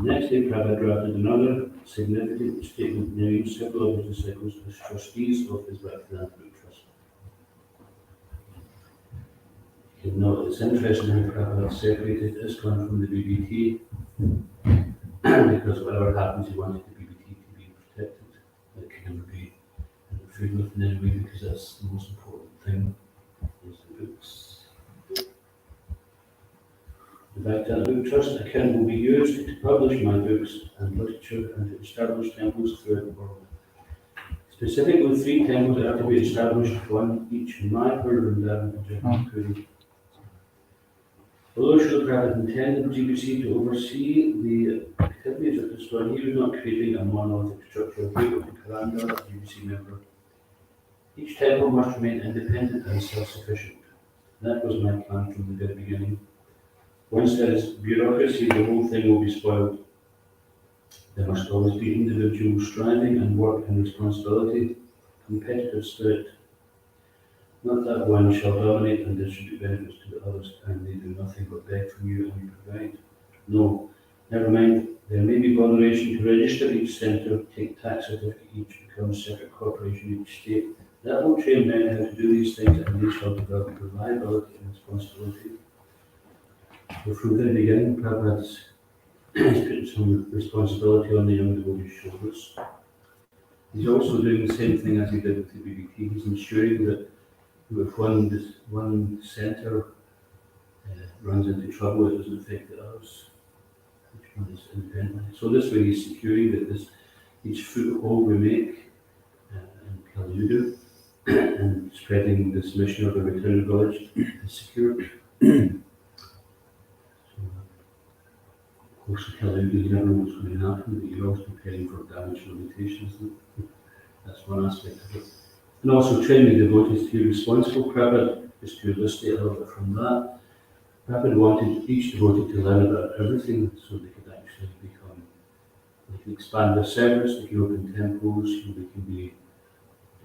Next day, Prabhupada drafted another significant statement naming several of his disciples as trustees of his Bhaktivedanta Book Trust. You can note it's interesting how Prabhupada separated ISKCON from the BBT because whatever happens, he wanted the BBT to be protected. It can never be interfered with in any way because that's the most important thing, is the books. The Bhaktivedanta Book Trust account will be used to publish my books and literature and to establish temples throughout the world. Specifically, 3 temples are to be established, one each in Mayapur, Vrindavan, and Jagannath. Although Srila Prabhupada intended GBC to oversee the activities of this one, he was not creating a monolithic structure of Karanda as GBC member. Each temple must remain independent and self-sufficient. That was my plan from the very beginning. Once there is bureaucracy, the whole thing will be spoiled. There must always be individual striving and work and responsibility, competitive spirit. Not that one shall dominate and distribute benefits to the others and they do nothing but beg from you and you provide. No, never mind. There may be botheration to register each centre, take tax certificate each, become a separate corporation each state. That will train men how to do these things and they shall develop reliability and responsibility. So from the very beginning, Prabhupada has put some responsibility on the young devotees' shoulders. He's also doing the same thing as he did with the BBT. He's ensuring that if one centre runs into trouble, it doesn't affect the others. Each one is independent. So this way he's securing that each foothold we make in Kali Yuga and spreading this mission of the return of village is secure. Of course, the Kali Yuga, you never know what's going to happen, but you're always preparing for damage and limitations. That's one aspect of it. And also training devotees to be responsible. Prabhupada is to illustrate a little bit from that. Prabhupada wanted each devotee to learn about everything so they could actually they can expand their service, they can open temples, they can be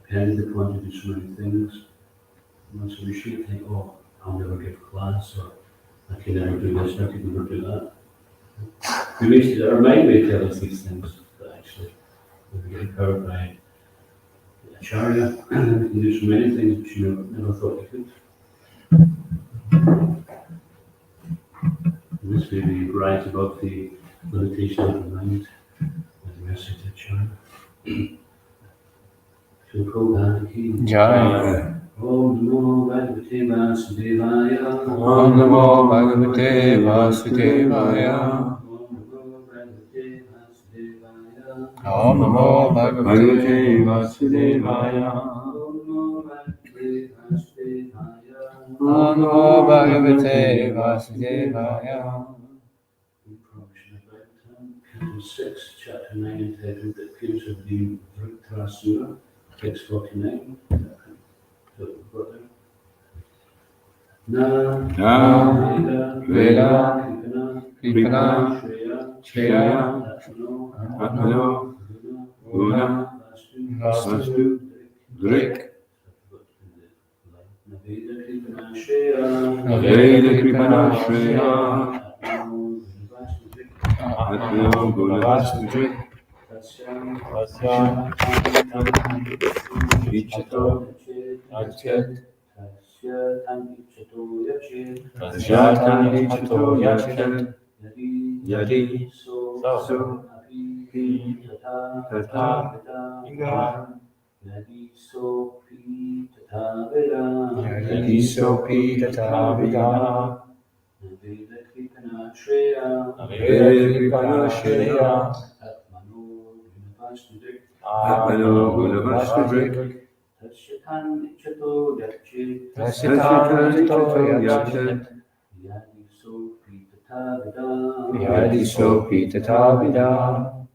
depended upon to do so many things. And so we shouldn't think, oh, I'll never give class, or I can never do this, I can never do that. Our mind may tell us these things, but actually we get empowered by Acharya, and we can do so many things which you never thought you could. And this may be right above the limitation of the mind, as the message of Acharya. So Prabhupada ki Jai. Om Namo Bhagavate Vasudevaya. Om Namo Bhagavate Vasudevaya. Om Namo Bhagavate Vasudevaya. Om Namo Bhagavate Vasudevaya. Canto 6, Chapter 9, entitled The Appearance of the Vritrasura, text 49. Na Veda Kripana Shreya Atmano Guna Vastu Drik Naveda Kripana Shreya Atmano Guna Vastu Drik Tasya Ichato Achet Tasyatan Ichato Yachet Yadi So Pi Tata Vida Yadi So Pi Tata Vida Yadi Sopi Tata Vida. Naveda Kripana Shreya Naveda Kripana Shreya Atmano Guna Vastu Drik Tasyatan Ichato Yachet Yadi So Pi Tata Vida Yadi Sopi Tata Vida.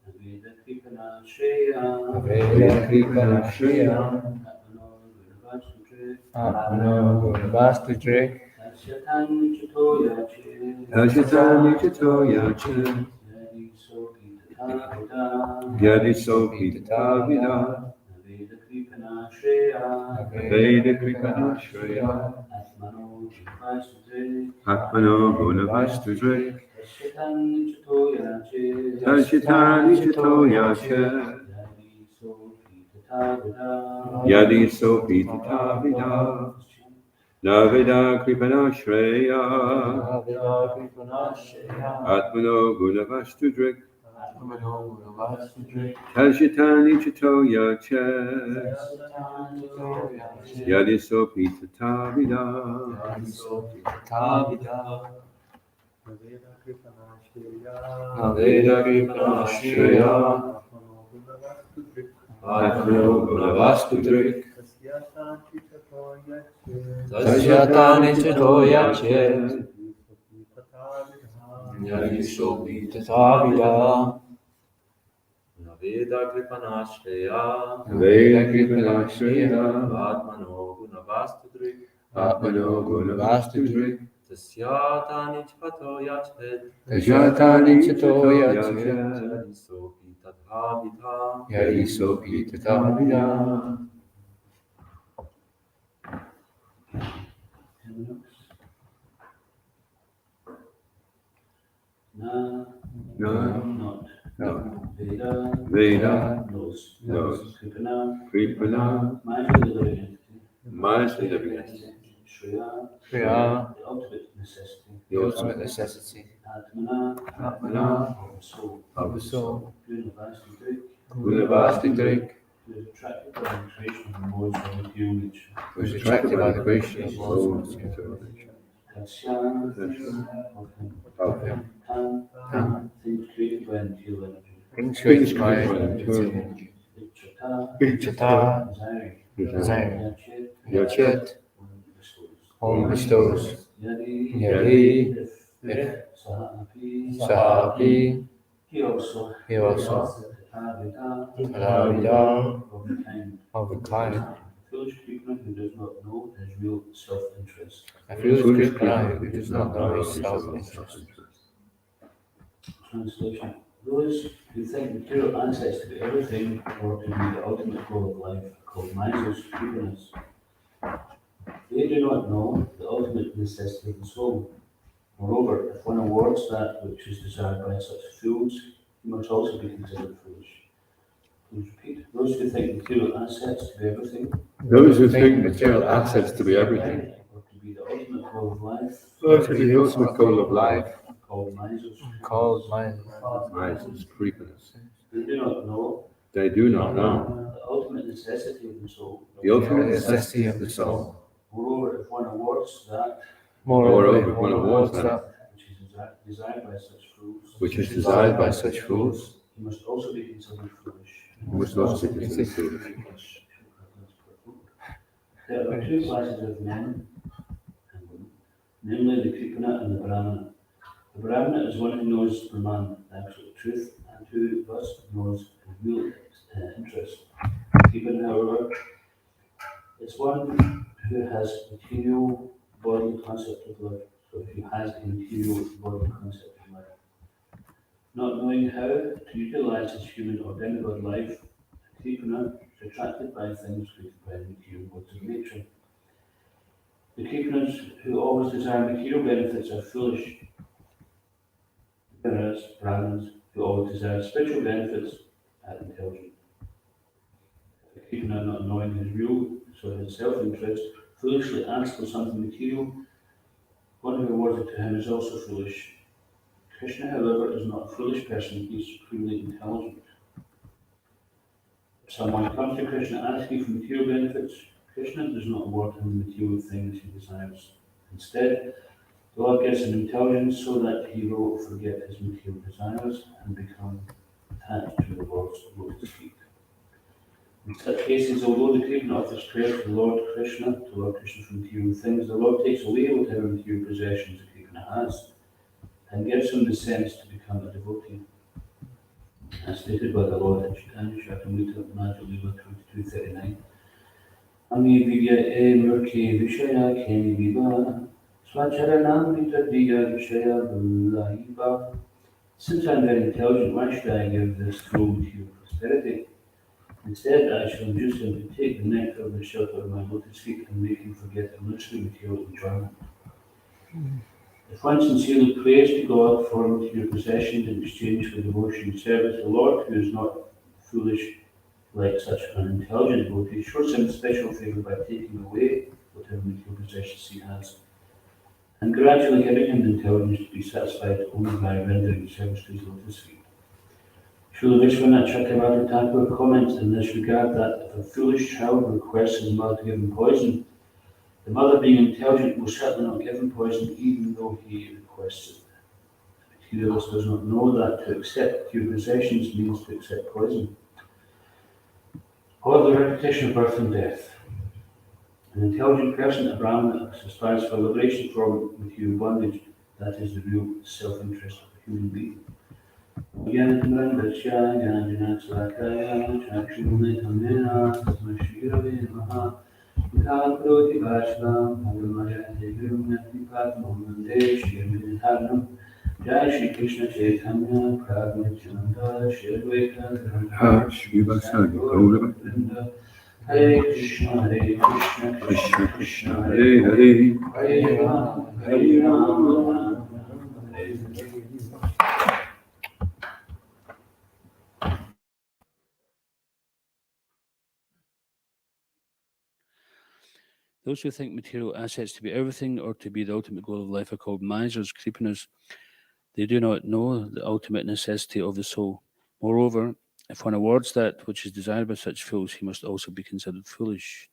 Naveda Kripana Shreya Naveda Kripana Shreya Atmano Guna Vastu Drik Tasyatan Ichato Yachet Yadi Sopi Tata Vida. Naveda Kripana Shreya Naveda Kripana Shreya Atmano Guna Vastu Drik Tasyatan Ichato Tashitani Chito Yache. Yadi Sopi Tatavida. Navida Kripana Shreya. Atmano Gunavastudrik. Tashitani Chito Yache. Yadi Sopi Tatavida. Naveda Kripana Shreya. Atmano Gunavastudrik. Tasyatani Chito Yache. Yadi Sopi Tatavida. Naveda Kripana Shreya. Veda Kripana Shreya. Atmano Gunavastudrik. Atmano Gunavastudrik. Tasyatani Chito Yache. Tashatani Chito Yache. Yadi Sopi Tatavida. Yadi Sopi Tatavida. Na, No, not. no. Veda, Veda, knows. knows. Kripana, Kripana, mindful living entity. mindfully living entity. Shreya, Shreya. the ultimate necessity. The ultimate necessity. Atmana, Atmana, of the soul. Of the soul. Gunavastudrik, Gunavastudrik, who is attracted by the creation of the modes of material nature. was attracted by the creation of Lord's Lord's material material nature. Tasya, of him. Of him. Tan, things created by material energy. Things created by by material material energy. Ichata, Ichata. desiring. Desiring. Yachet, Yachet. one bestows. Home bestows. Yadi, Yadi. if, Sahapi, Sahapi. he also. He also. Tavida, Tavida. of the kind. Of the kind. Foolish creature who does not know his real self-interest. A foolish Foolish Kripana creature who does not know his self-interest. Translation. Those who think material assets to be everything or to be the ultimate goal of life are called misers, creepiness. They do not know the ultimate necessity of the soul. Moreover, if one awards that which is desired by such fools, he must also be considered foolish. Please repeat. Those who think material assets to be everything Those who think material assets to be everything, or to be the ultimate goal of life or to be the ultimate goal of life, are called misers. Called mind. rises creepiness. They do not know They do not know the ultimate necessity of the soul. the ultimate Necessity necessity of the soul. Moreover, if one awards that Moreover, if one awards that which is desired by such fools, which is desired by such fools, he must also be considered foolish. we must also be considered foolish. There are two classes of men and women, namely the Kripana and the Brahmana. The Brahmana is one who knows Brahman, the absolute truth, and who thus knows his real interest. Kripana, however, is one who has material body concept of life. So if he has a material body concept of life, not knowing how to utilize his human or demigod life, Kripana is attracted by things created by the material modes of nature. The Kripanas who always desire material benefits are foolish, whereas Brahmins who always desire spiritual benefits are intelligent. The Kripana, not knowing his real, so his self-interest, foolishly asks for something material. One who awards it to him is also foolish. Krishna, however, is not a foolish person, he is supremely intelligent. If someone comes to Krishna asking for material benefits, Krishna does not award him the material things he desires. Instead, the Lord gives him intelligence so that he will forget his material desires and become attached to the Lord's lotus feet. In such cases, although the Krishna offers prayer to Lord Krishna for material things, the Lord takes away whatever material possessions the Krishna has and gives him the sense to become a devotee. As stated by the Lord in Chaitanya Charitamrita Madhya 22:39. Ami vidya e murki vishaya keni viva swacharanam vitadiya vishaya bullaiva. Since I'm very intelligent, why should I give this fool material prosperity? Instead, I shall induce him to take the nectar of the shelter of my lotus feet and make him forget illusory material enjoyment. If one sincerely prays to God for material possessions in exchange for devotion and service, the Lord, who is not foolish like such an intelligent devotee, shows him special favour by taking away whatever material possessions he has, and gradually giving him the intelligence to be satisfied only by rendering service to his lotus feet. Srila Vishwanath Chakravarti Thakur comments in this regard that if a foolish child requests his mother to give him poison, the mother, being intelligent, will certainly not give him poison even though he requests it. The materialist does not know that to accept pure possessions means to accept poison, or the repetition of birth and death. An intelligent person, a Brahmana, aspires for liberation from material bondage. That is the real self-interest of a human being. Jai Shri Krishna Chaitanya Prabhu Nityananda Shri Advaita Ha Srivasadi Gaura Hare Krishna Krishna Krishna Krishna Hare Hare Hare Rama Hare Rama Hare Hare. Those who think material assets to be everything or to be the ultimate goal of life are called misers, creepiness. They do not know the ultimate necessity of the soul. Moreover, if one awards that which is desired by such fools, he must also be considered foolish.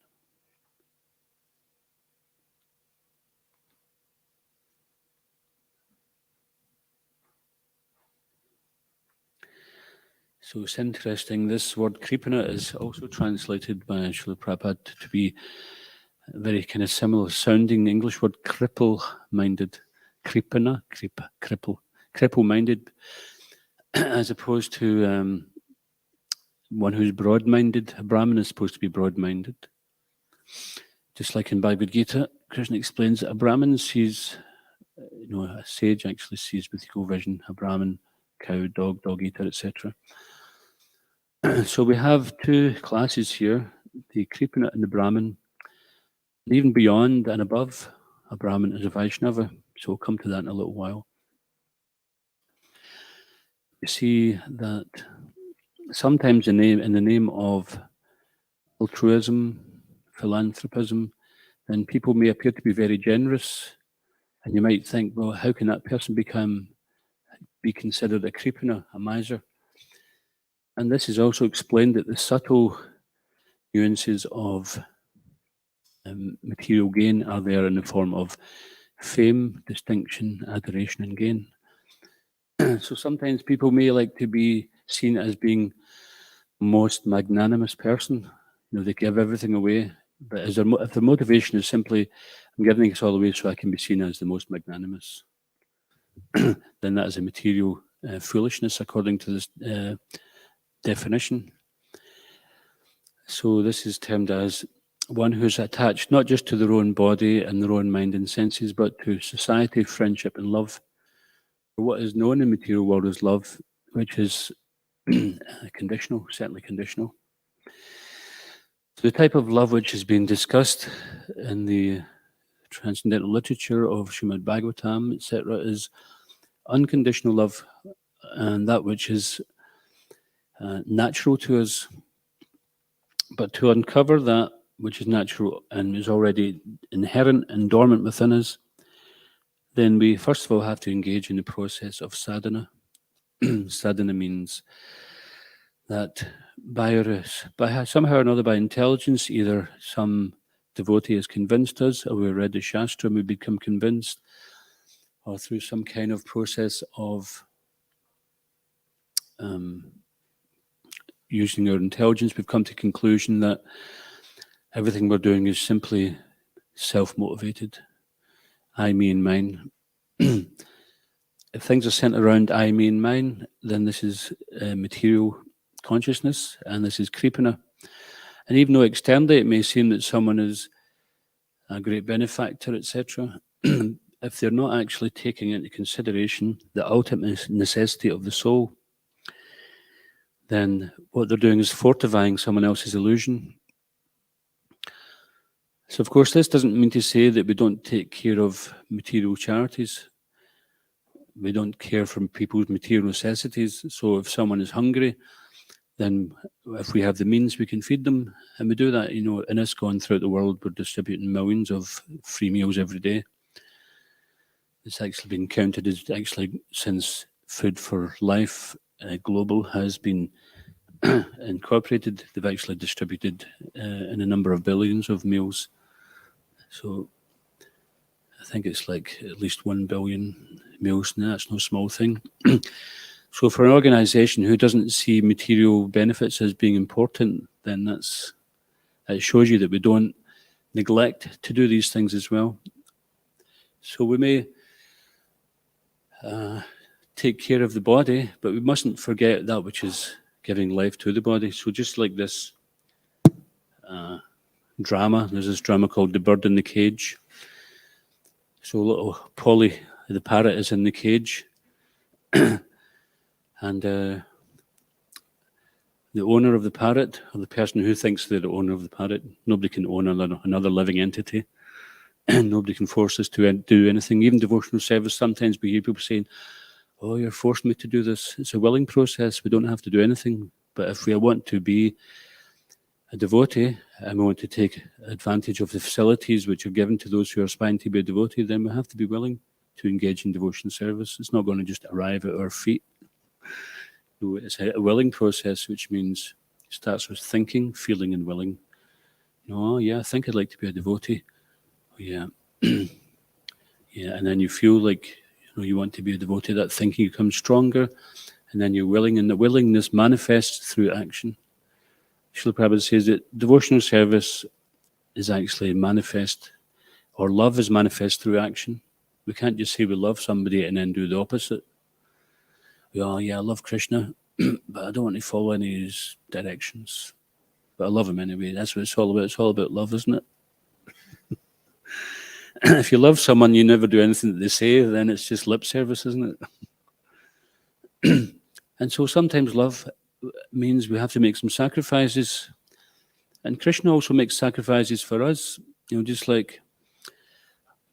So it's interesting, this word kripana is also translated by Srila Prabhupada to be a very kind of similar sounding English word, cripple-minded. Kripana, cripple-minded, as opposed to one who's broad-minded. A Brahmin is supposed to be broad-minded. Just like in Bhagavad Gita, Krishna explains that a Brahmin sees, a sage actually sees with eagle vision, a Brahmin, cow, dog eater, etc. So we have two classes here, the Kripana and the Brahmin. And even beyond and above a Brahmin is a Vaishnava. So we'll come to that in a little while. You see that sometimes in the name of altruism, philanthropism, then people may appear to be very generous. And you might think, well, how can that person be considered a kripana, a miser? And this is also explained that the subtle nuances of material gain are there in the form of fame, distinction, adoration, and gain. So sometimes people may like to be seen as being most magnanimous person. They give everything away. But if the motivation is simply, I'm giving this all away so I can be seen as the most magnanimous, then that is a material foolishness according to this definition. So this is termed as one who's attached not just to their own body and their own mind and senses, but to society, friendship, and love. What is known in the material world as love, which is conditional, certainly conditional. So the type of love which has been discussed in the transcendental literature of Srimad Bhagavatam, etc., is unconditional love, and that which is natural to us. But to uncover that which is natural and is already inherent and dormant within us, then we first of all have to engage in the process of sadhana. Sadhana means that by somehow or another, by intelligence, either some devotee has convinced us, or we read the Shastra and we become convinced, or through some kind of process of using our intelligence, we've come to the conclusion that everything we're doing is simply self-motivated. I, me, and mine. If things are centered around I, me, and mine, then this is material consciousness, and this is kripana. And even though externally it may seem that someone is a great benefactor, etc., if they're not actually taking into consideration the ultimate necessity of the soul, then what they're doing is fortifying someone else's illusion. So, of course, this doesn't mean to say that we don't take care of material charities. We don't care for people's material necessities. So if someone is hungry, then if we have the means, we can feed them. And we do that, in ISKCON throughout the world. We're distributing millions of free meals every day. It's actually been counted as actually since Food for Life Global has been incorporated, they've actually distributed in a number of billions of meals. So I think it's like at least 1 billion meals now. That's no small thing. So for an organization who doesn't see material benefits as being important, then it shows you that we don't neglect to do these things as well. So we may take care of the body, but we mustn't forget that which is giving life to the body. So just like this drama, there's this drama called The Bird in the Cage. So little Polly, the parrot, is in the cage. And the owner of the parrot, or the person who thinks they're the owner of the parrot, nobody can own another living entity. Nobody can force us to do anything. Even devotional service, sometimes we hear people saying, "Oh, you're forcing me to do this." It's a willing process. We don't have to do anything. But if we want to be a devotee and we want to take advantage of the facilities which are given to those who are aspiring to be a devotee, then we have to be willing to engage in devotion service. It's not going to just arrive at our feet. No, it's a willing process, which means it starts with thinking, feeling, and willing. Oh, yeah, I think I'd like to be a devotee. Oh, yeah. Yeah, and then you feel like you want to be a devotee. That thinking becomes stronger, and then you're willing, and the willingness manifests through action. Srila Prabhupada says that devotional service is actually manifest, or love is manifest through action. We can't just say we love somebody and then do the opposite. Oh, yeah, I love Krishna, but I don't want to follow any of his directions. But I love him anyway. That's what it's all about. It's all about love, isn't it? If you love someone, you never do anything that they say, then it's just lip service, isn't it? And so sometimes love means we have to make some sacrifices. And Krishna also makes sacrifices for us. Just like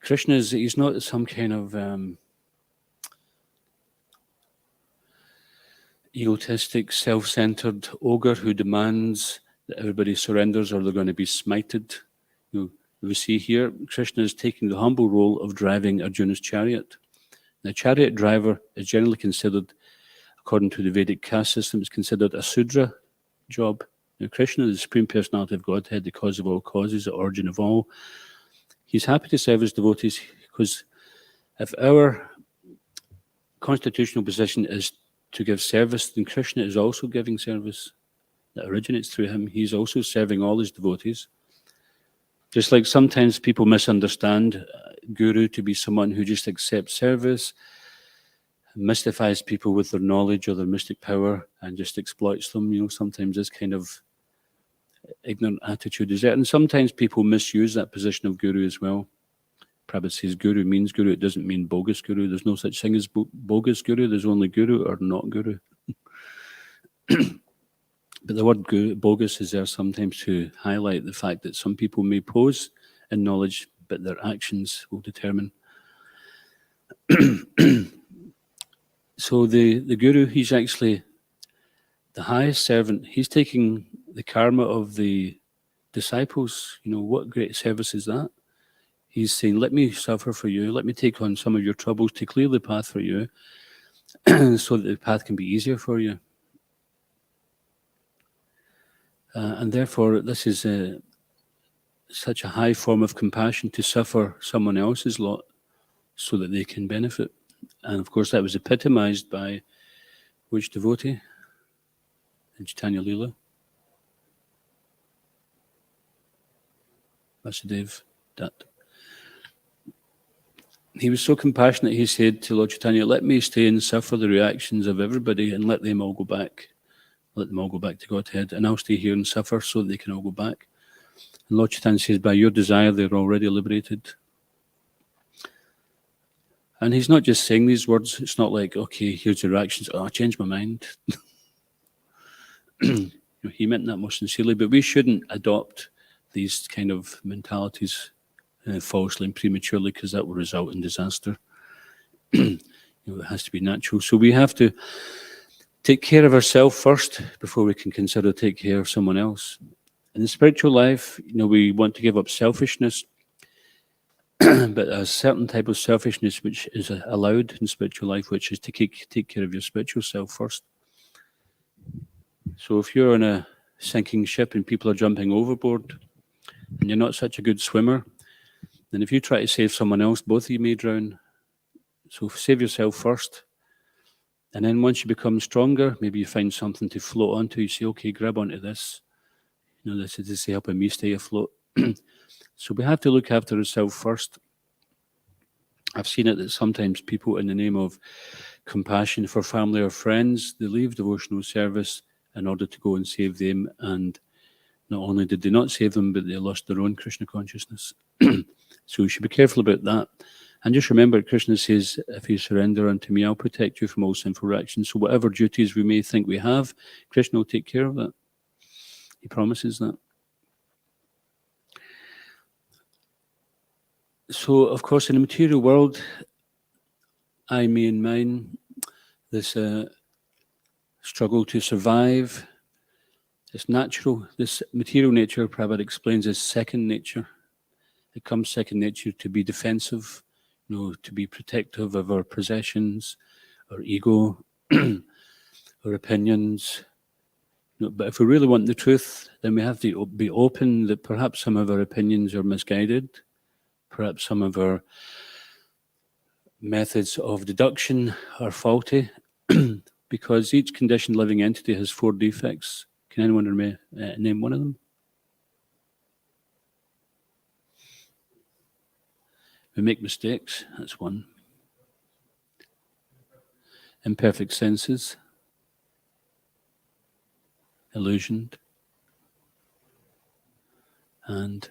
Krishna he's not some kind of egotistic, self-centered ogre who demands that everybody surrenders or they're going to be smited. We see here, Krishna is taking the humble role of driving Arjuna's chariot. The chariot driver is generally considered, according to the Vedic caste system, is considered a Sudra job. Now, Krishna, the Supreme Personality of Godhead, the cause of all causes, the origin of all, he's happy to serve his devotees, because if our constitutional position is to give service, then Krishna is also giving service that originates through him. He's also serving all his devotees. Just like sometimes people misunderstand guru to be someone who just accepts service, mystifies people with their knowledge or their mystic power and just exploits them. Sometimes this kind of ignorant attitude is there. And sometimes people misuse that position of guru as well. Prabhupada says guru means guru. It doesn't mean bogus guru. There's no such thing as bogus guru. There's only guru or not guru. But the word bogus is there sometimes to highlight the fact that some people may pose in knowledge, but their actions will determine. So the guru, he's actually the highest servant. He's taking the karma of the disciples. What great service is that? He's saying, let me suffer for you. Let me take on some of your troubles to clear the path for you so that the path can be easier for you. And therefore, this is such a high form of compassion to suffer someone else's lot so that they can benefit. And of course, that was epitomized by which devotee? In Chaitanya Leela? Vasudev Dutt. He was so compassionate, he said to Lord Chaitanya, let me stay and suffer the reactions of everybody and let them all go back. Let them all go back to Godhead, and I'll stay here and suffer so that they can all go back. And Lord Chaitanya says, by your desire, they're already liberated. And he's not just saying these words. It's not like, okay, here's your reactions. Oh, I changed my mind. He meant that most sincerely, but we shouldn't adopt these kind of mentalities falsely and prematurely, because that will result in disaster. It has to be natural. So we have to take care of ourselves first before we can consider take care of someone else. In the spiritual life, we want to give up selfishness, but a certain type of selfishness which is allowed in spiritual life, which is to take care of your spiritual self first. So if you're on a sinking ship and people are jumping overboard and you're not such a good swimmer, then if you try to save someone else, both of you may drown. So save yourself first. And then once you become stronger, maybe you find something to float onto. You say, okay, grab onto this. This is helping me stay afloat. So we have to look after ourselves first. I've seen it that sometimes people, in the name of compassion for family or friends, they leave devotional service in order to go and save them. And not only did they not save them, but they lost their own Krishna consciousness. So we should be careful about that. And just remember, Krishna says, if you surrender unto me, I'll protect you from all sinful actions. So whatever duties we may think we have, Krishna will take care of that. He promises that. So, of course, in the material world, I, me, and mine, this struggle to survive, it's natural. This material nature, Prabhupada explains, is second nature. It comes second nature to be defensive, to be protective of our possessions, our ego, our opinions. But if we really want the truth, then we have to be open that perhaps some of our opinions are misguided, perhaps some of our methods of deduction are faulty, because each conditioned living entity has 4 defects. Can anyone name one of them? We make mistakes, that's one. Imperfect senses, illusioned, and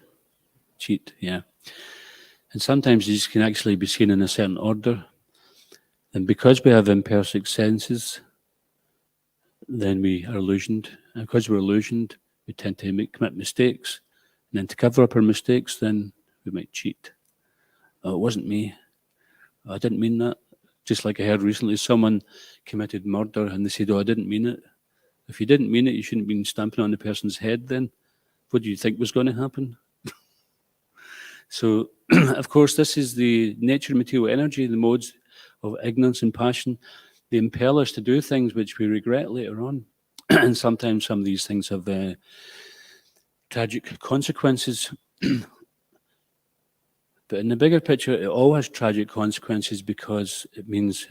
cheat, yeah. And sometimes these can actually be seen in a certain order. And because we have imperfect senses, then we are illusioned. And because we're illusioned, we tend to commit mistakes. And then to cover up our mistakes, then we might cheat. Oh, it wasn't me. Oh, I didn't mean that. Just like I heard recently, someone committed murder and they said, oh, I didn't mean it. If you didn't mean it, you shouldn't have been stamping on the person's head then. What do you think was going to happen? So, of course, this is the nature of material energy, the modes of ignorance and passion. They impel us to do things which we regret later on. And sometimes some of these things have tragic consequences. But in the bigger picture, it all has tragic consequences because it means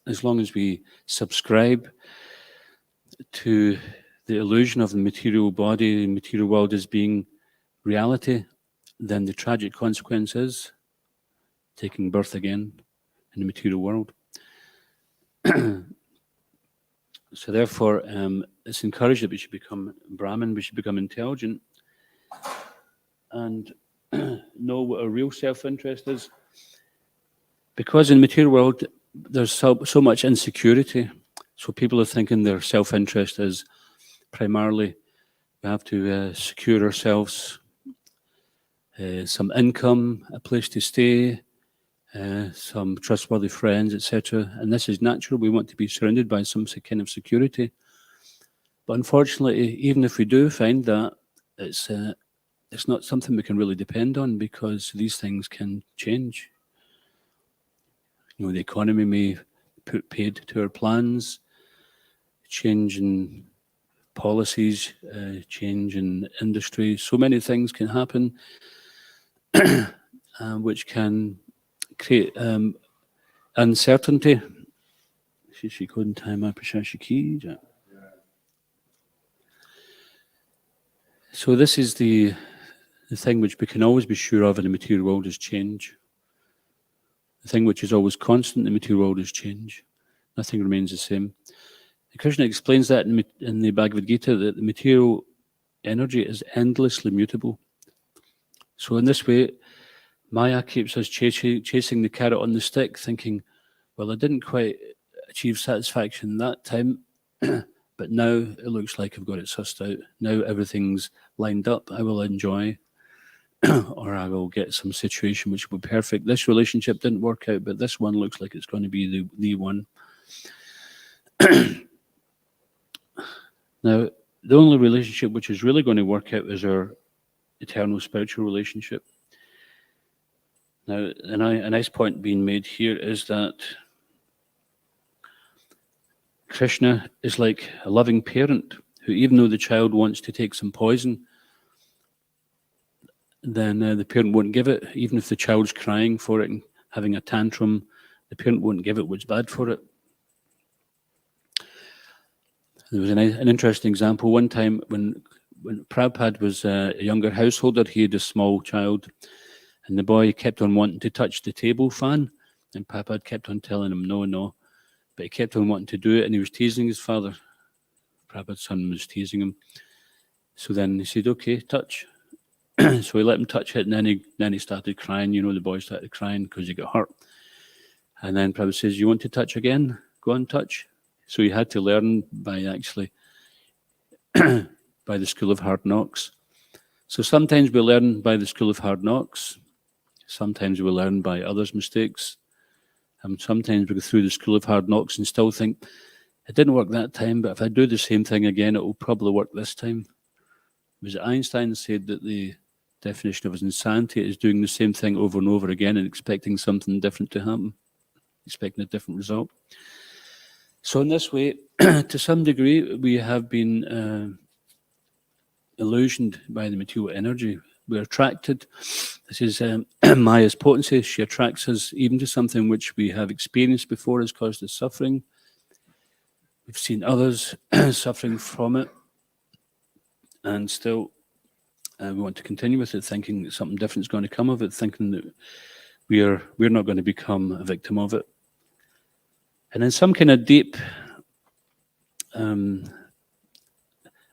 as long as we subscribe to the illusion of the material body, the material world as being reality, then the tragic consequence is taking birth again in the material world. So therefore, it's encouraged that we should become Brahmin, we should become intelligent, and know what our real self-interest is. Because in the material world, there's so much insecurity. So people are thinking their self-interest is primarily we have to secure ourselves some income, a place to stay, some trustworthy friends, etc. And this is natural. We want to be surrounded by some kind of security. But unfortunately, even if we do find that, it's not something we can really depend on because these things can change. The economy may put paid to our plans, change in policies, change in industry. So many things can happen which can create uncertainty. She couldn't time up a key. So this is the thing which we can always be sure of in the material world is change. The thing which is always constant in the material world is change. Nothing remains the same. And Krishna explains that in the Bhagavad Gita, that the material energy is endlessly mutable. So in this way, Maya keeps us chasing the carrot on the stick, thinking, well, I didn't quite achieve satisfaction that time, but now it looks like I've got it sussed out. Now everything's lined up. I will enjoy. or I will get some situation which will be perfect. This relationship didn't work out, but this one looks like it's going to be the one. Now, the only relationship which is really going to work out is our eternal spiritual relationship. Now, a nice point being made here is that Krishna is like a loving parent who, even though the child wants to take some poison, then the parent won't give it. Even if the child's crying for it and having a tantrum, the parent won't give it what's bad for it. There was an interesting example. One time when Prabhupada was a younger householder, he had a small child, and the boy kept on wanting to touch the table fan, and Prabhupada kept on telling him, no. But he kept on wanting to do it, and he was teasing his father. Prabhupada's son was teasing him. So then he said, okay, touch. So he let him touch it, and then he started crying. The boy started crying because he got hurt. And then Prabhupada says, you want to touch again? Go on, touch. So he had to learn by the school of hard knocks. So sometimes we learn by the school of hard knocks. Sometimes we learn by others' mistakes. And sometimes we go through the school of hard knocks and still think, it didn't work that time, but if I do the same thing again, it will probably work this time. Was it Einstein said that the definition of insanity is doing the same thing over and over again and expecting something different to happen, expecting a different result? So in this way, to some degree, we have been illusioned by the material energy. We're attracted. This is Maya's potency. She attracts us even to something which we have experienced before has caused us suffering. We've seen others suffering from it, and still we want to continue with it, thinking that something different is going to come of it, thinking that we're not going to become a victim of it. And in some kind of deep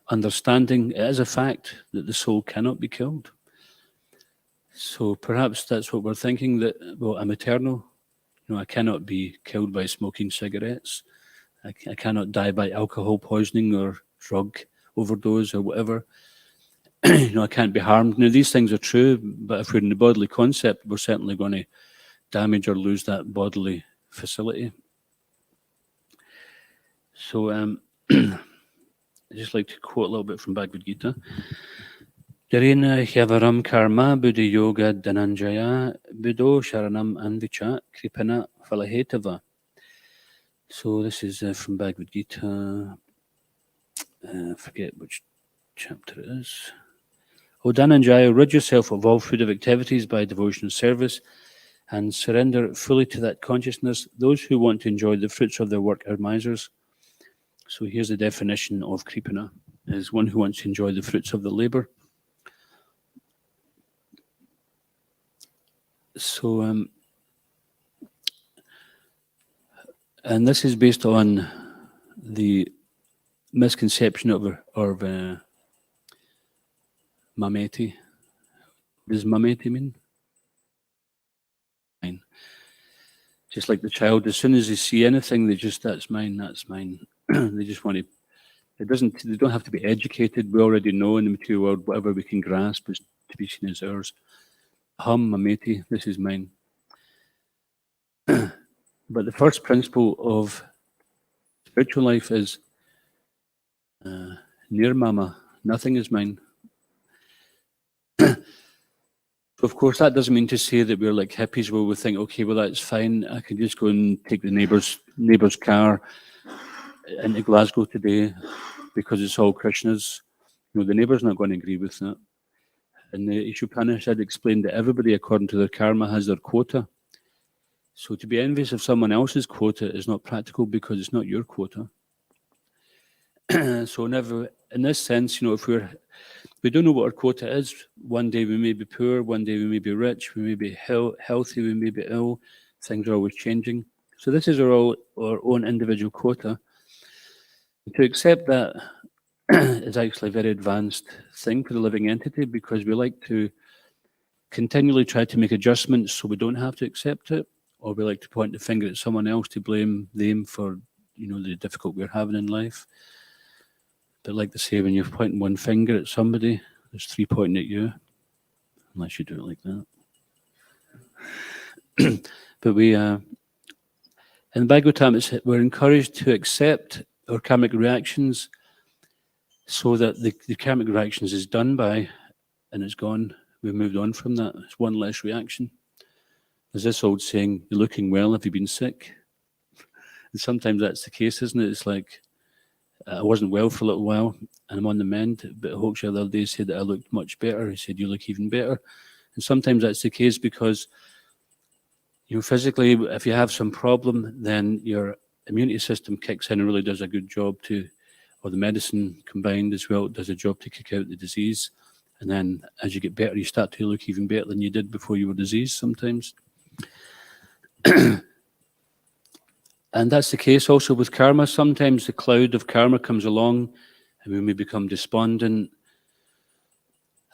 understanding, it is a fact that the soul cannot be killed. So perhaps that's what we're thinking, that, well, I'm eternal. I cannot be killed by smoking cigarettes. I cannot die by alcohol poisoning or drug overdose or whatever. I can't be harmed. Now, these things are true, but if we're in the bodily concept, we're certainly going to damage or lose that bodily facility. So I'd just like to quote a little bit from Bhagavad Gita. Jarena Hyavaram Karma Buddhi Yoga Dhananjaya Buddho Sharanam Anvichat Kripana Falahetava. So this is from Bhagavad Gita. I forget which chapter it is. O Dhananjaya, rid yourself of all fruitive activities by devotional service and surrender fully to that consciousness. Those who want to enjoy the fruits of their work are misers. So here's the definition of Kripana, is one who wants to enjoy the fruits of the labor. So, and this is based on the misconception of mameti. What does mameti mean? Mine. Just like the child, as soon as they see anything, that's mine, that's mine. They just want to. They don't have to be educated. We already know in the material world, whatever we can grasp is to be seen as ours. Mameti, this is mine. But the first principle of spiritual life is nirmama, nothing is mine. Of course, that doesn't mean to say that we're like hippies where we think, okay, well, that's fine. I can just go and take the neighbour's car into Glasgow today because it's all Krishna's. The neighbour's not going to agree with that. And the Ishopanishad explained that everybody, according to their karma, has their quota. So to be envious of someone else's quota is not practical because it's not your quota. So never, in this sense, if we don't know what our quota is. One day we may be poor, one day we may be rich, we may be healthy, we may be ill. Things are always changing. So this is our own individual quota. To accept that is actually a very advanced thing for the living entity, because we like to continually try to make adjustments so we don't have to accept it, or we like to point the finger at someone else to blame them for the difficulty we're having in life. But like they say, when you're pointing one finger at somebody, there's three pointing at you. unless you do it like that. But we, in Bhagavatam, we're encouraged to accept our karmic reactions so that the karmic reactions is done by and it's gone. We've moved on from that. It's one less reaction. There's this old saying, you're looking well, have you been sick? And sometimes that's the case, isn't it? It's like, I wasn't well for a little while and I'm on the mend, but Hoksha the other day said that I looked much better. He said, you look even better. And sometimes that's the case because, physically, if you have some problem, then your immunity system kicks in and really does a good job or the medicine combined as well, does a job to kick out the disease. And then as you get better, you start to look even better than you did before you were diseased sometimes. And that's the case also with karma. Sometimes the cloud of karma comes along and we may become despondent,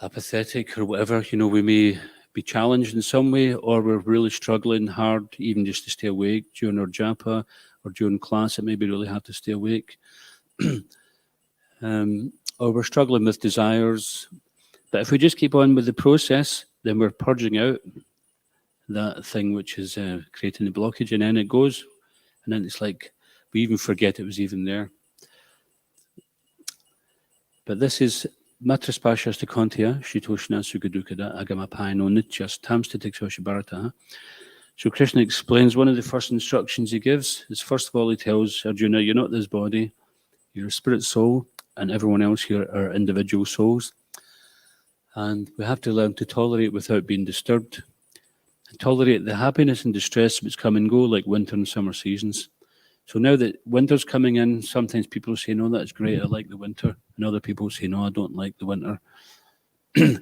apathetic or whatever. We may be challenged in some way, or we're really struggling hard even just to stay awake during our japa or during class. It may be really hard to stay awake. Or we're struggling with desires. But if we just keep on with the process, then we're purging out that thing which is creating the blockage, and then it goes. And then it's like we even forget it was even there. But this is Matraspashas Kontia, Shitoshna Sukadukada, Agamapaino Nityas, Tamstatiksosha Bharata. So Krishna explains one of the first instructions he gives is, first of all, he tells Arjuna, you're not this body, you're a spirit soul, and everyone else here are individual souls. And we have to learn to tolerate without being disturbed. And tolerate the happiness and distress which come and go like winter and summer seasons. So now that winter's coming in, sometimes people say, no, that's great, I like the winter. And other people say, no, I don't like the winter. But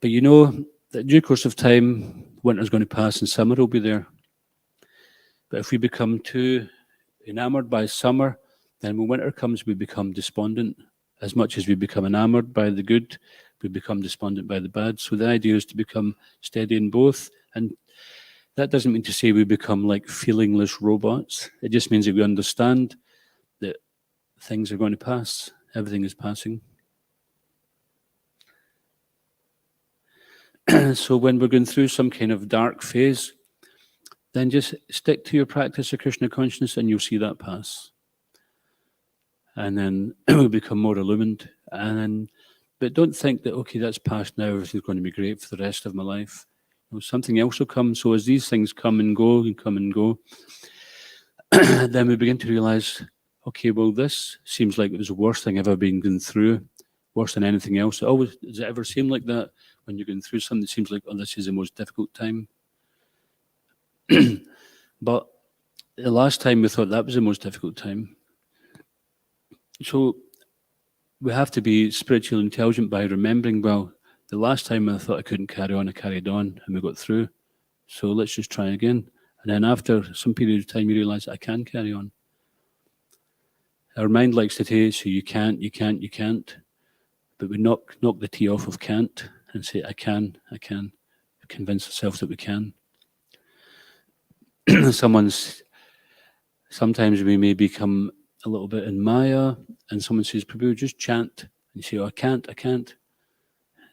that due course of time, winter's going to pass and summer will be there. But if we become too enamored by summer, then when winter comes, we become despondent. As much as we become enamored by the good, we become despondent by the bad. So the idea is to become steady in both. And that doesn't mean to say we become like feelingless robots. It just means that we understand that things are going to pass. Everything is passing. So when we're going through some kind of dark phase, then just stick to your practice of Krishna consciousness and you'll see that pass. And then we'll become more illumined. But don't think that, okay, that's past now, everything's going to be great for the rest of my life. Something else will come. So as these things come and go, then we begin to realize, okay, well, this seems like it was the worst thing I've ever been going through, worse than anything else. Does it ever seem like that when you're going through something that seems like, oh, this is the most difficult time? But the last time we thought that was the most difficult time. So we have to be spiritually intelligent by remembering, well, the last time I thought I couldn't carry on, I carried on and we got through. So let's just try again. And then after some period of time, you realize I can carry on. Our mind likes to say, so you can't. But we knock the T off of can't and say, I can. Convince ourselves that we can. Sometimes we may become a little bit in Maya and someone says, Prabhu, just chant. And you say, oh, I can't.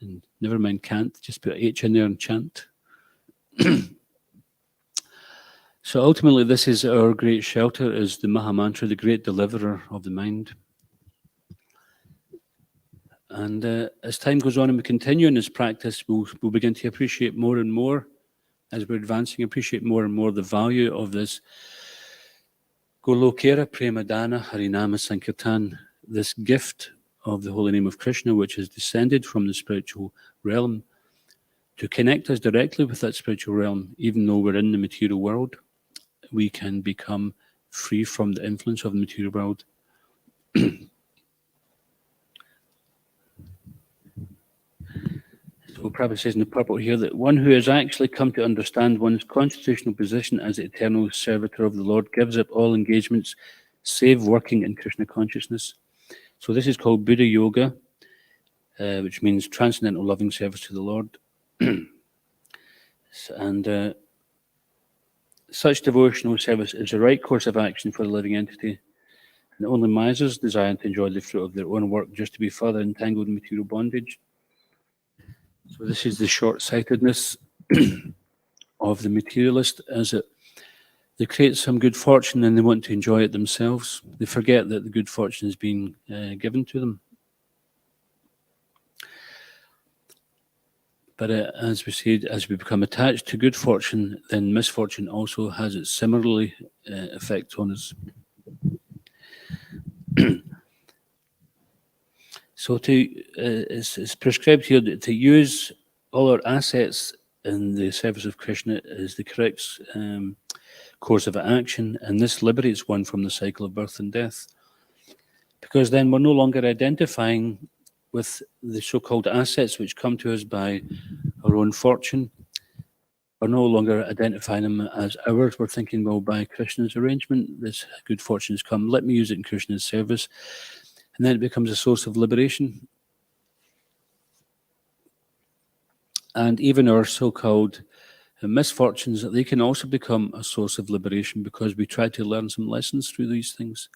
And never mind can't, just put H in there and chant. So ultimately, this is our great shelter, is the Maha Mantra, the great deliverer of the mind. And as time goes on and we continue in this practice, we'll begin to appreciate more and more, as we're advancing, appreciate more and more the value of this Golokera Premadana Harinama Sankirtan, this gift of the holy name of Krishna, which has descended from the spiritual realm to connect us directly with that spiritual realm. Even though we're in the material world, we can become free from the influence of the material world. So Prabhupada says in the purport here that one who has actually come to understand one's constitutional position as the eternal servitor of the Lord gives up all engagements save working in Krishna consciousness. So this is called Buddha Yoga, which means transcendental loving service to the Lord. And such devotional service is the right course of action for the living entity. And only misers desire to enjoy the fruit of their own work just to be further entangled in material bondage. So this is the short-sightedness of the materialist, is that they create some good fortune and they want to enjoy it themselves. They forget that the good fortune is being given to them. But as we said, as we become attached to good fortune, then misfortune also has its similarly effect on us. So it's prescribed here that to use all our assets in the service of Krishna is the correct course of action, and this liberates one from the cycle of birth and death. Because then we're no longer identifying with the so-called assets which come to us by our own fortune. We're no longer identifying them as ours. We're thinking, well, by Krishna's arrangement, this good fortune has come. Let me use it in Krishna's service. And then it becomes a source of liberation. And even our so-called misfortunes, they can also become a source of liberation because we try to learn some lessons through these things.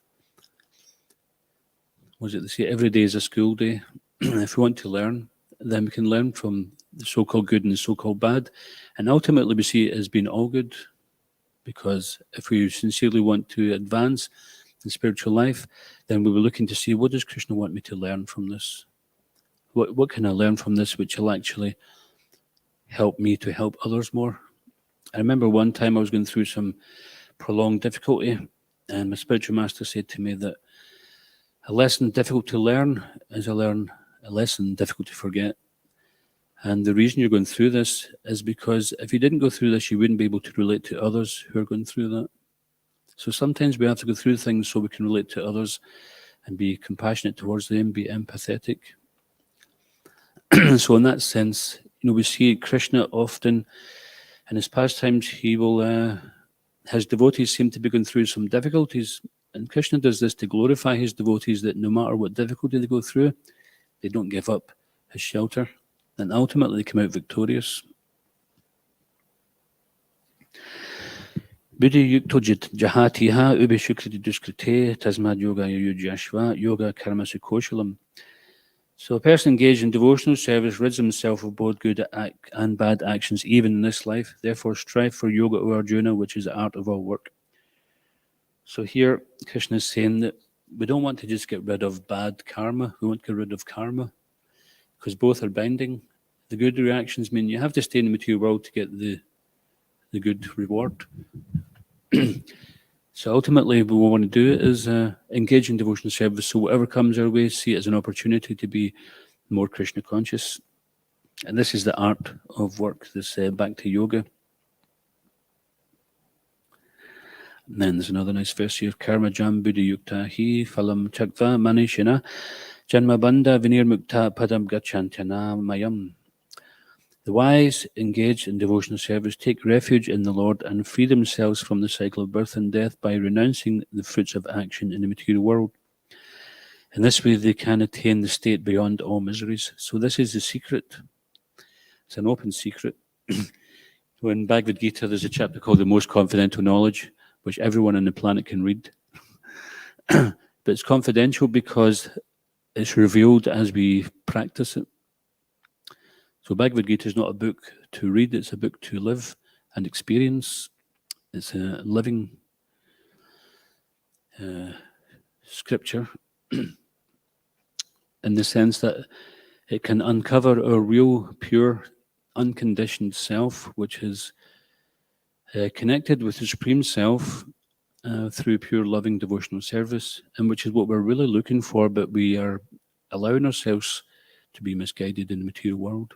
Was it they say every day is a school day? If we want to learn, then we can learn from the so-called good and the so-called bad. And ultimately we see it as being all good, because if we sincerely want to advance in spiritual life, then we were looking to see, what does Krishna want me to learn from this? What can I learn from this which will actually help me to help others more? I remember one time I was going through some prolonged difficulty, and my spiritual master said to me that a lesson difficult to learn is a lesson difficult to forget. And the reason you're going through this is because if you didn't go through this, you wouldn't be able to relate to others who are going through that. So sometimes we have to go through things so we can relate to others and be compassionate towards them, be empathetic. So in that sense, we see Krishna often in his pastimes, he will, his devotees seem to be going through some difficulties. And Krishna does this to glorify his devotees, that no matter what difficulty they go through, they don't give up his shelter. And ultimately they come out victorious. Buddhi yukto jahatiha ubishukriti duskrite tasmad yoga yujashva yoga karma sukoshalam. So a person engaged in devotional service rids himself of both good and bad actions, even in this life. Therefore strive for yoga, O Arjuna, which is the art of all work. So here Krishna is saying that we don't want to just get rid of bad karma, we want to get rid of karma, because both are binding. The good reactions mean you have to stay in the material world to get the good reward. So ultimately what we want to do is engage in devotional service, so whatever comes our way, see it as an opportunity to be more Krishna conscious. And this is the art of work, this bhakti yoga. And then there's another nice verse here. Karma jam buddhi yukta hi phalam chakva manishina janma bandha vinir mukta padam gachantyana mayam. The wise, engaged in devotional service, take refuge in the Lord and free themselves from the cycle of birth and death by renouncing the fruits of action in the material world. In this way, they can attain the state beyond all miseries. So this is the secret. It's an open secret. So in Bhagavad Gita, there's a chapter called The Most Confidential Knowledge, which everyone on the planet can read. But it's confidential because it's revealed as we practice it. So Bhagavad Gita is not a book to read, it's a book to live and experience. It's a living scripture in the sense that it can uncover our real, pure, unconditioned self, which is connected with the Supreme Self through pure loving devotional service, and which is what we're really looking for, but we are allowing ourselves to be misguided in the material world.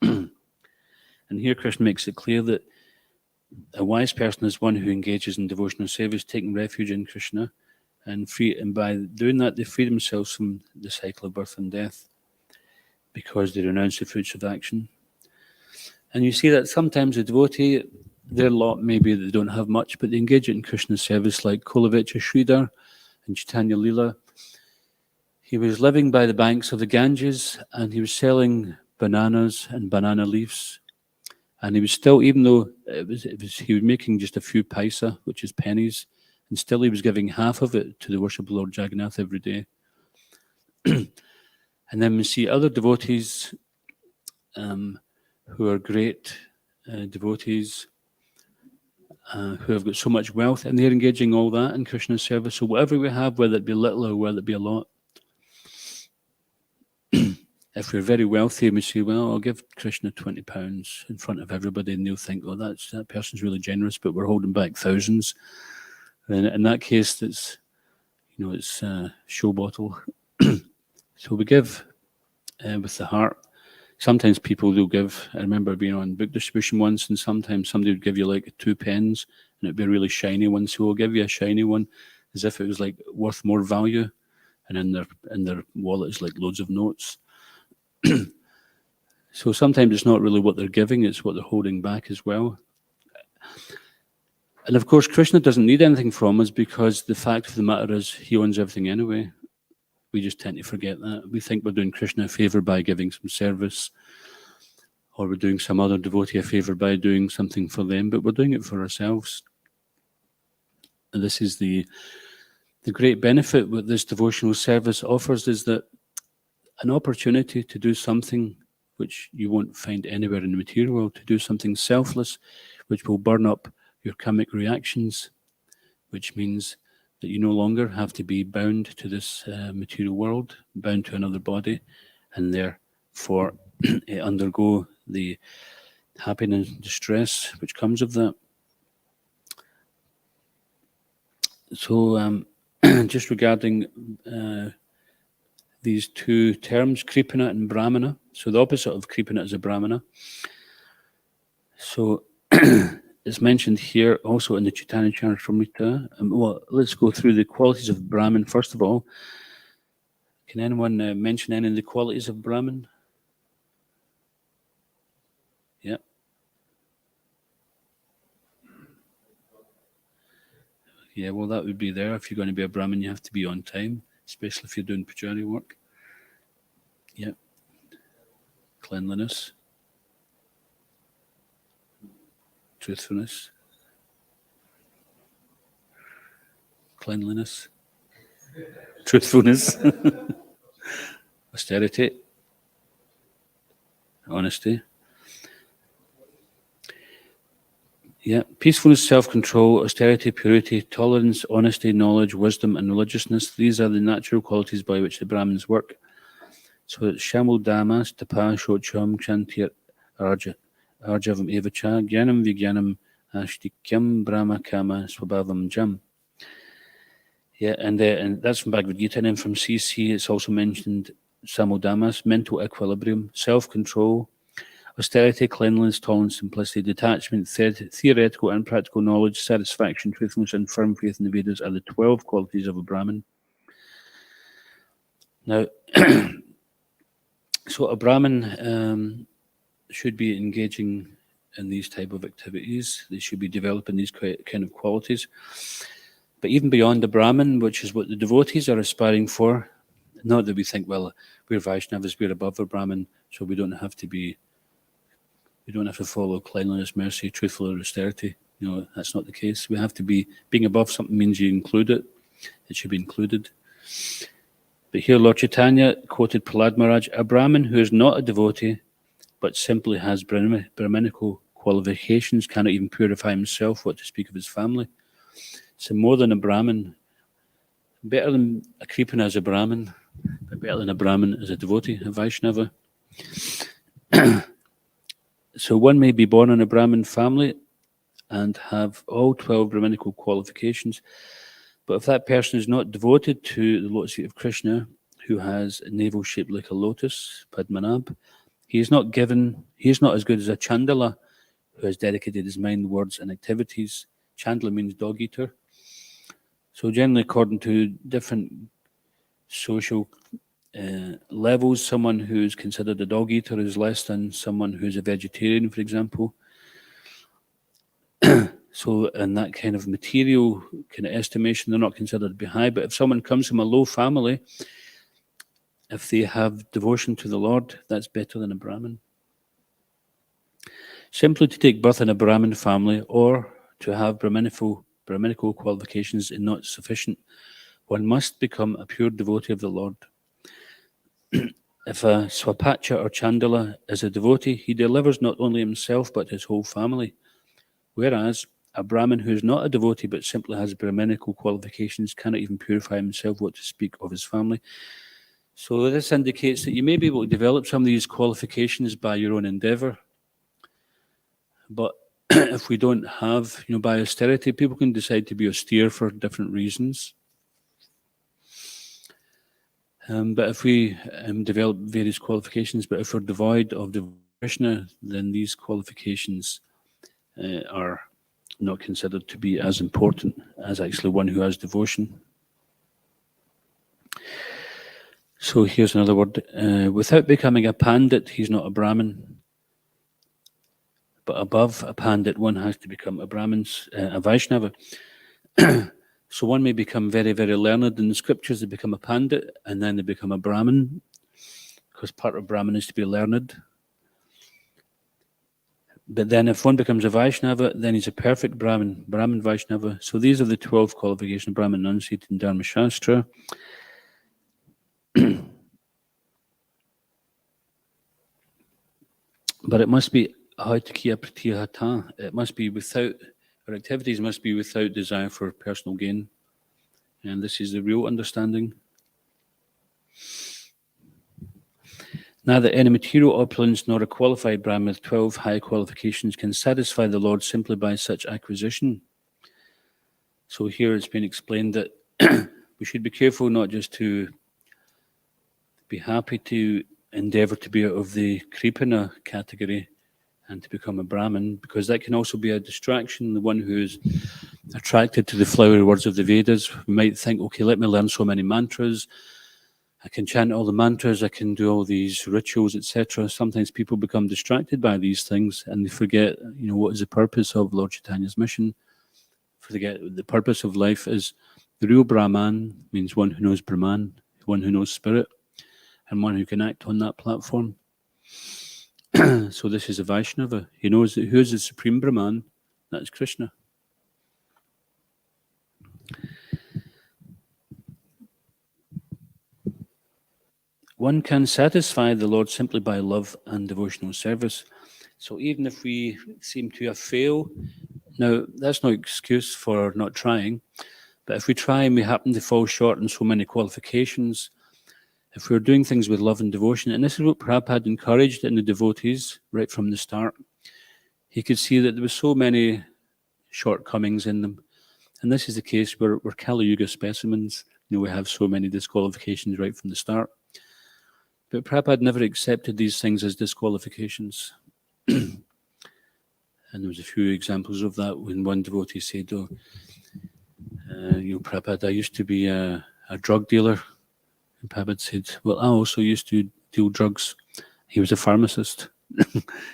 And here Krishna makes it clear that a wise person is one who engages in devotional service, taking refuge in Krishna, and by doing that they free themselves from the cycle of birth and death, because they renounce the fruits of action. And you see that sometimes a devotee, their lot maybe they don't have much, but they engage in Krishna's service, like Kulavecha Sridhar and Chaitanya Leela. He was living by the banks of the Ganges and he was selling bananas and banana leaves. And he was still, even though he was making just a few paisa, which is pennies, and still he was giving half of it to the worship of Lord Jagannath every day. And then we see other devotees who are great devotees, who have got so much wealth, and they're engaging all that in Krishna's service. So whatever we have, whether it be little or whether it be a lot, if we're very wealthy and we say, well, I'll give Krishna £20 in front of everybody, and they'll think, oh, that person's really generous, but we're holding back thousands. And in that case, it's show bottle. So we give with the heart. Sometimes people will give. I remember being on book distribution once, and sometimes somebody would give you like 2 pens, and it'd be a really shiny one. So we'll give you a shiny one, as if it was like worth more value, and in their wallet is like loads of notes. So sometimes it's not really what they're giving; it's what they're holding back as well. And of course, Krishna doesn't need anything from us, because the fact of the matter is he owns everything anyway. We just tend to forget that. We think we're doing Krishna a favor by giving some service, or we're doing some other devotee a favor by doing something for them, but we're doing it for ourselves. And this is the great benefit what this devotional service offers, is that an opportunity to do something which you won't find anywhere in the material world, to do something selfless, which will burn up your karmic reactions, which means that you no longer have to be bound to this material world, bound to another body, and therefore undergo the happiness and distress which comes of that. So just regarding these two terms, Kripana and Brahmana. So the opposite of Kripana is a Brahmana. So it's mentioned here also in the Chaitanya Charitamrita. Well, let's go through the qualities of Brahman first of all. Can anyone mention any of the qualities of Brahman? Yeah. Yeah, well, that would be there. If you're going to be a Brahmin, you have to be on time, especially if you're doing pujari work. Yeah. Cleanliness. Truthfulness. Cleanliness. Truthfulness. Austerity. Honesty. Yeah, peacefulness, self-control, austerity, purity, tolerance, honesty, knowledge, wisdom, and religiousness. These are the natural qualities by which the Brahmins work. So it's Shamul Damas, Tapa, Shocham, Chantir, Arjavam Evacha, Gyanam Vigyanam, Ashtikyam, Brahma Kama, Swabhavam Jam. Yeah, and that's from Bhagavad Gita. And then from CC, it's also mentioned Samodamas, mental equilibrium, self-control, austerity, cleanliness, tolerance, simplicity, detachment, theoretical and practical knowledge, satisfaction, truthfulness, and firm faith in the Vedas are the 12 qualities of a Brahmin. Now, so a Brahmin should be engaging in these type of activities. They should be developing these kind of qualities. But even beyond the Brahmin, which is what the devotees are aspiring for, not that we think, well, we're Vaishnavas, we're above a Brahmin, so we don't have to follow cleanliness, mercy, truthful, or austerity. That's not the case. We have to be, being above something means you include it. It should be included. But here Lord Chaitanya quoted Prahlad Maharaj, a Brahmin who is not a devotee, but simply has Brahminical qualifications, cannot even purify himself, what to speak of his family. So more than a Brahmin, better than a Kripana as a Brahmin, but better than a Brahmin as a devotee, a Vaishnava. So one may be born in a Brahmin family and have all 12 Brahminical qualifications, but if that person is not devoted to the lotus feet of Krishna, who has a navel shaped like a lotus, Padmanabh, he is not as good as a Chandala, who has dedicated his mind, words, and activities. Chandala means dog eater. So generally, according to different social levels, someone who's considered a dog eater is less than someone who's a vegetarian, for example. So in that kind of material kind of estimation, they're not considered to be high. But if someone comes from a low family, if they have devotion to the Lord, that's better than a Brahmin. Simply to take birth in a Brahmin family or to have Brahminical qualifications is not sufficient. One must become a pure devotee of the Lord. If a Swapacha or Chandala is a devotee, he delivers not only himself but his whole family. Whereas a Brahmin who is not a devotee but simply has Brahminical qualifications cannot even purify himself, what to speak of his family. So this indicates that you may be able to develop some of these qualifications by your own endeavour. But if we don't have, by austerity, people can decide to be austere for different reasons. But if we develop various qualifications, but if we're devoid of the Krishna, then these qualifications are not considered to be as important as actually one who has devotion. So here's another word. Without becoming a pandit, he's not a Brahmin. But above a pandit, one has to become a Brahmin, a Vaishnava. So one may become very, very learned in the scriptures, they become a pandit, and then they become a Brahmin, because part of Brahmin is to be learned. But then if one becomes a Vaishnava, then he's a perfect Brahmin, Brahmin Vaishnava. So these are the 12 qualifications of Brahmin enunciated in Dharma Shastra. But it must be haitikiya pratihata. It must be without, our activities must be without desire for personal gain. And this is the real understanding. Neither any material opulence nor a qualified Brahmin with 12 high qualifications can satisfy the Lord simply by such acquisition. So here it's been explained that we should be careful not just to be happy to endeavor to be out of the Kripana category and to become a Brahmin, because that can also be a distraction. The one who is attracted to the flowery words of the Vedas might think, okay, let me learn so many mantras. I can chant all the mantras, I can do all these rituals, etc. Sometimes people become distracted by these things and they forget, what is the purpose of Lord Chaitanya's mission. Forget the purpose of life is the real Brahman, means one who knows Brahman, one who knows spirit, and one who can act on that platform. So this is a Vaishnava. He knows that who is the supreme Brahman? That's Krishna. One can satisfy the Lord simply by love and devotional service. So even if we seem to fail, now that's no excuse for not trying, but if we try and we happen to fall short in so many qualifications, if we're doing things with love and devotion, and this is what Prabhupada encouraged in the devotees right from the start, he could see that there were so many shortcomings in them. And this is the case where we're Kali Yuga specimens. We have so many disqualifications right from the start. But Prabhupada never accepted these things as disqualifications. And there was a few examples of that when one devotee said, Prabhupada, I used to be a drug dealer. And Prabhupada said, well, I also used to deal drugs. He was a pharmacist.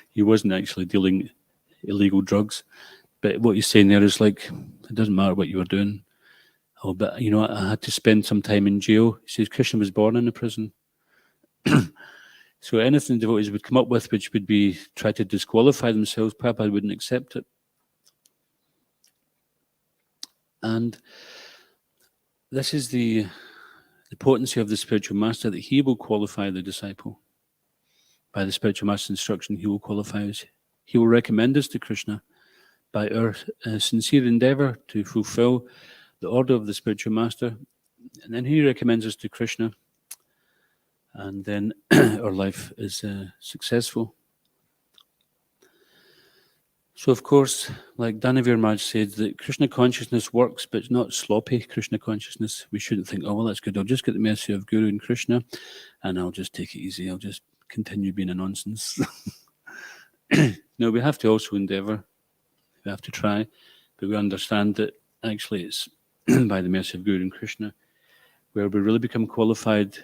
He wasn't actually dealing illegal drugs. But what he's saying there is like, it doesn't matter what you were doing. Oh, but I had to spend some time in jail. He says Krishna was born in a prison. So anything devotees would come up with which would be try to disqualify themselves, Prabhupada wouldn't accept it. And this is the potency of the spiritual master, that he will qualify the disciple. By the spiritual master's instruction, he will qualify us. He will recommend us to Krishna by our sincere endeavor to fulfill the order of the spiritual master. And then he recommends us to Krishna. And then our life is successful. So, of course, like Dhanavir Maharaj said, that Krishna consciousness works, but it's not sloppy Krishna consciousness. We shouldn't think, oh, well, that's good. I'll just get the mercy of Guru and Krishna, and I'll just take it easy. I'll just continue being a nonsense. No, we have to also endeavor. We have to try, but we understand that actually it's by the mercy of Guru and Krishna where we really become qualified.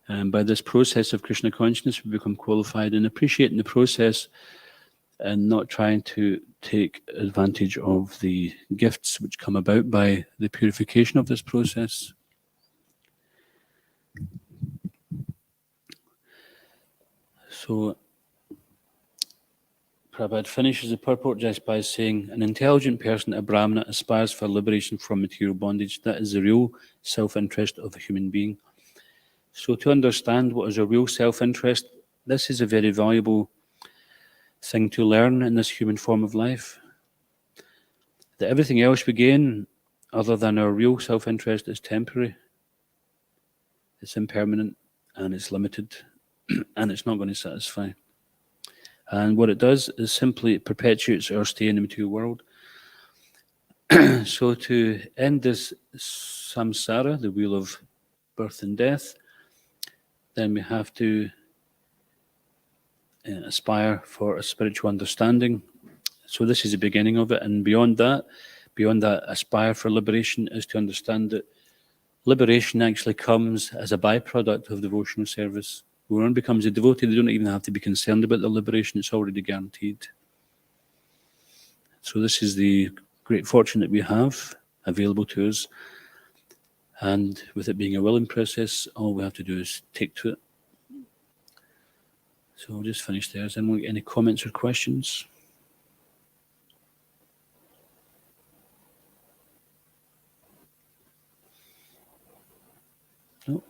And by this process of Krishna consciousness, we become qualified in appreciating the process and not trying to take advantage of the gifts which come about by the purification of this process. So, Prabhupada finishes the purport just by saying, an intelligent person, a Brahmana, aspires for liberation from material bondage. That is the real self-interest of a human being. So to understand what is a real self-interest, this is a very valuable thing to learn in this human form of life. That everything else we gain, other than our real self-interest, is temporary, it's impermanent, and it's limited, and it's not going to satisfy. And what it does is simply it perpetuates our stay in the material world. So to end this samsara, the wheel of birth and death, then we have to aspire for a spiritual understanding. So this is the beginning of it, and beyond that, aspire for liberation is to understand that liberation actually comes as a byproduct of devotional service. When one becomes a devotee, they don't even have to be concerned about the liberation, it's already guaranteed. So this is the great fortune that we have available to us, and with it being a willing process, all we have to do is take to it. So I'll just finish there. Has anyone got any comments or questions? No?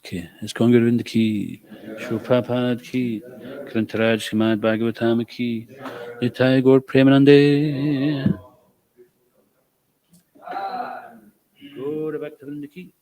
Okay, it's going around the key. Prabhupada ki, Grantaraj Srimad Bhagavatam ki, Nitai Gaur Premanande. Go back to the key.